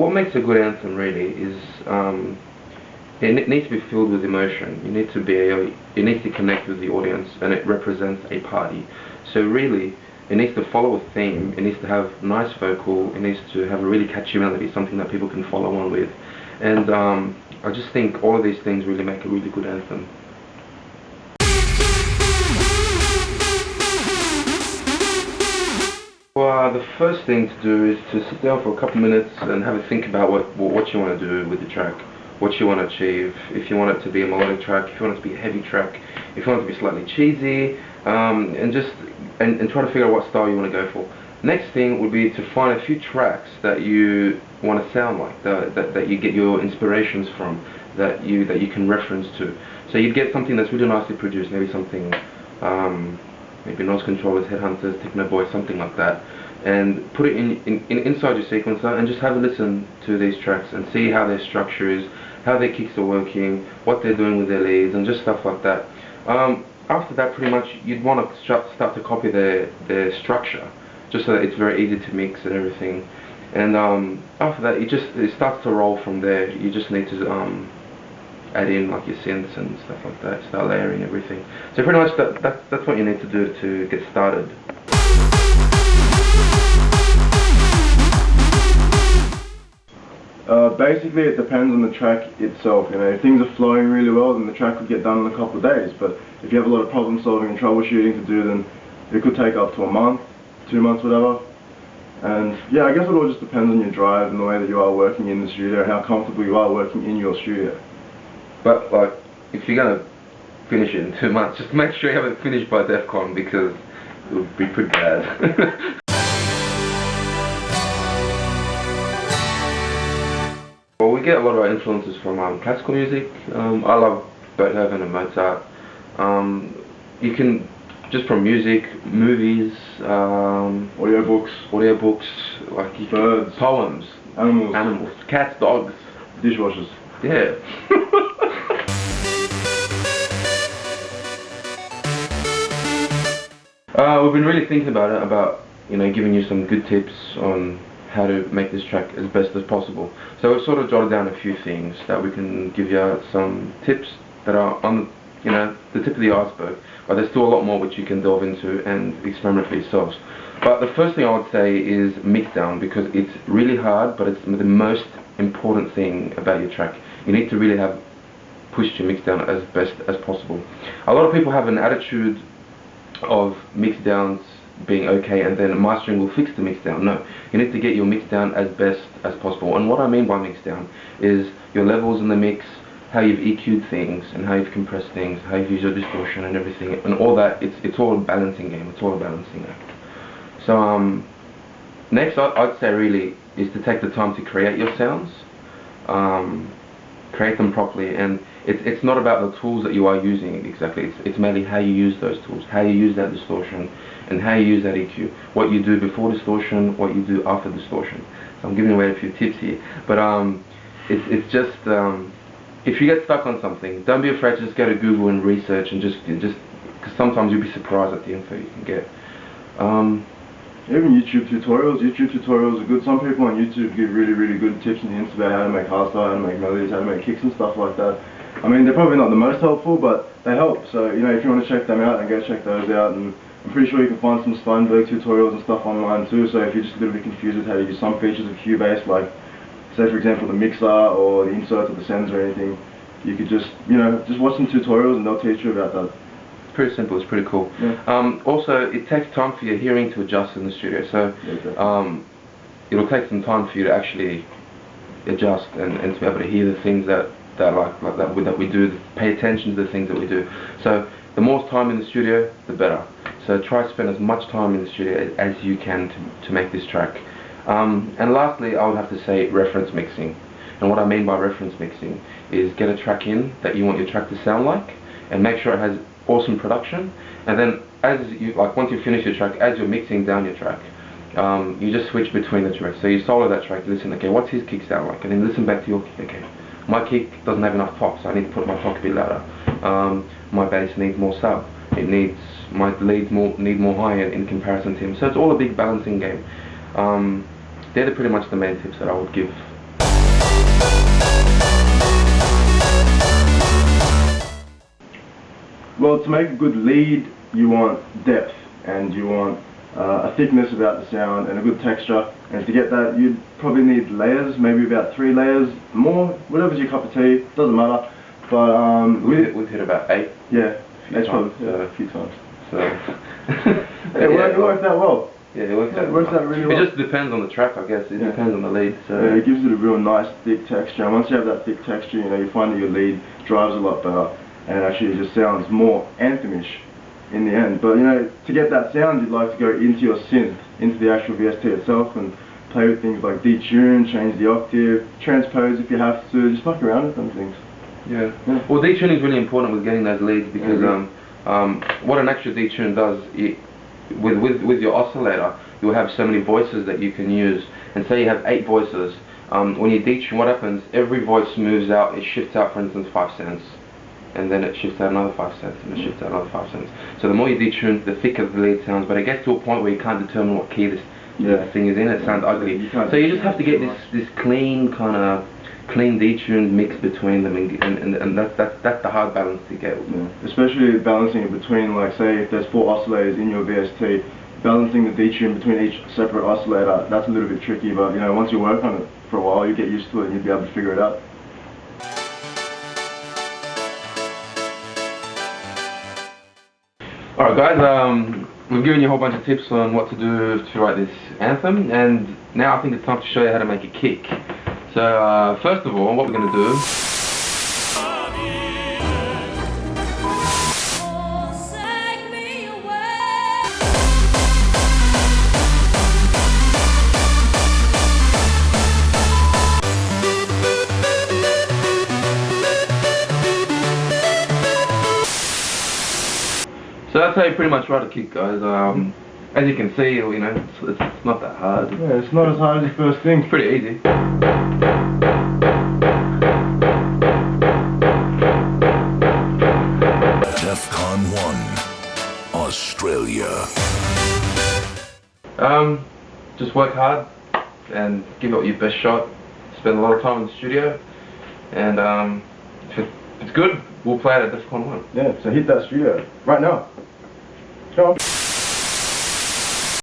what makes a good anthem really is it needs to be filled with emotion. You need to connect with the audience, and it represents a party. So really, it needs to follow a theme. It needs to have nice vocal. It needs to have a really catchy melody, something that people can follow on with. And I just think all of these things really make a really good anthem. Well, the first thing to do is to sit down for a couple minutes and have a think about what you want to do with the track, what you want to achieve. If you want it to be a melodic track, if you want it to be a heavy track, if you want it to be slightly cheesy, and try to figure out what style you want to go for. Next thing would be to find a few tracks that you want to sound like, that you get your inspirations from, that you can reference to. So you'd get something that's really nicely produced, maybe something, maybe Noise Controllers, Headhunters, Techno Boy, something like that, and put it inside your sequencer and just have a listen to these tracks and see how their structure is, how their kicks are working, what they're doing with their leads, and just stuff like that. After that, pretty much, you'd want to start to copy their structure, just so that it's very easy to mix and everything. And after that, it starts to roll from there. You just need to add in like your synths and stuff like that, start layering everything. So pretty much that's what you need to do to get started. Basically, it depends on the track itself. You know, if things are flowing really well, then the track could get done in a couple of days. But if you have a lot of problem solving and troubleshooting to do, then it could take up to a month, 2 months, whatever. And yeah, I guess it all just depends on your drive and the way that you are working in the studio and how comfortable you are working in your studio. But like, if you're gonna finish it in 2 months, just make sure you have it finished by Defqon, because it would be pretty bad. Well, we get a lot of our influences from classical music. I love Beethoven and Mozart. You can, just from music, movies, audiobooks, like birds, poems, animals, cats, dogs, dishwashers. Yeah. We've been really thinking about it, giving you some good tips on how to make this track as best as possible. So we've sort of jotted down a few things that we can give you some tips that are on, the tip of the iceberg, but there's still a lot more which you can delve into and experiment for yourselves. But the first thing I would say is mix down, because it's really hard, but it's the most important thing about your track. You need to really have pushed your mix down as best as possible. A lot of people have an attitude of mix downs being okay and then mastering will fix the mix down. No, you need to get your mix down as best as possible. And what I mean by mix down is your levels in the mix, how you've EQ'd things and how you've compressed things, how you've used your distortion and everything, and all that. It's all a balancing game. It's all a balancing act. So next I'd say really is to take the time to create your sounds, create them properly, and it's not about the tools that you are using exactly. It's mainly how you use those tools, how you use that distortion, and how you use that EQ. What you do before distortion, what you do after distortion. So I'm giving away a few tips here, but it's just if you get stuck on something, don't be afraid to just go to Google and research, and just because sometimes you'll be surprised at the info you can get. Even YouTube tutorials are good. Some people on YouTube give really good tips and hints about how to make hardstyle, how to make melodies, how to make kicks and stuff like that. I mean, they're probably not the most helpful, but they help. So, if you want to check them out, then go check those out. And I'm pretty sure you can find some Steinberg tutorials and stuff online too. So if you're just a little bit confused with how to use some features of Cubase, like say for example the mixer or the inserts or the sends or anything, you could just watch some tutorials and they'll teach you about that. Pretty simple, it's pretty cool. Yeah. Also, it takes time for your hearing to adjust in the studio, so it'll take some time for you to actually adjust and to be able to hear the things that we do, pay attention to the things that we do. So the more time in the studio, the better. So try to spend as much time in the studio as you can to make this track. And lastly, I would have to say reference mixing. And what I mean by reference mixing is get a track in that you want your track to sound like, and make sure it has awesome production, and then once you finish your track, as you're mixing down your track, you just switch between the tracks. So you solo that track, listen, okay, what's his kick sound like, and then listen back to your kick. Okay, my kick doesn't have enough top, so I need to put my top a bit louder. My bass needs more sub. My leads need more high in comparison to him. So it's all a big balancing game. They're pretty much the main tips that I would give. Well, to make a good lead, you want depth and you want a thickness about the sound and a good texture. And to get that, you'd probably need layers, maybe about 3 layers, more, whatever's your cup of tea, doesn't matter. But we've hit about 8. Yeah, a few times. So it worked out well. Yeah, it works out really well. It just depends on the track, I guess. It depends on the lead. So it gives it a real nice thick texture. And once you have that thick texture, you know, you find that your lead drives a lot better, and actually it just sounds more anthemish in the end. But you know, to get that sound, you'd like to go into your synth, into the actual VST itself, and play with things like detune, change the octave, transpose if you have to, just fuck around with them things. Yeah. Well, detuning is really important with getting those leads because what an actual detune does, with your oscillator, you'll have so many voices that you can use. And say you have 8 voices. When you detune, what happens? Every voice moves out. It shifts out, for instance, 5 cents, and then it shifts out another 5 cents, and it shifts out another 5 cents. So the more you detune, the thicker the lead sounds. But it gets to a point where you can't determine what key this thing is in. It sounds ugly. So you just have to get this clean kind of detuned mix between them, and that's the hard balance to get. Yeah. Especially balancing it between, like, say if there's 4 oscillators in your VST, balancing the detune between each separate oscillator, that's a little bit tricky, but you know, once you work on it for a while, you get used to it and you'll be able to figure it out. Alright guys, we've given you a whole bunch of tips on what to do to write this anthem, and now I think it's time to show you how to make a kick. So first of all, what we're going to do So that's how you pretty much write a kick, guys. As you can see, you know, it's not that hard. Yeah, it's not as hard as your first thing. It's pretty easy. Defqon.1 Australia. Just work hard and give it your best shot. Spend a lot of time in the studio, and if it's good, we'll play it at Defqon.1. Yeah, so hit that studio right now. Come on.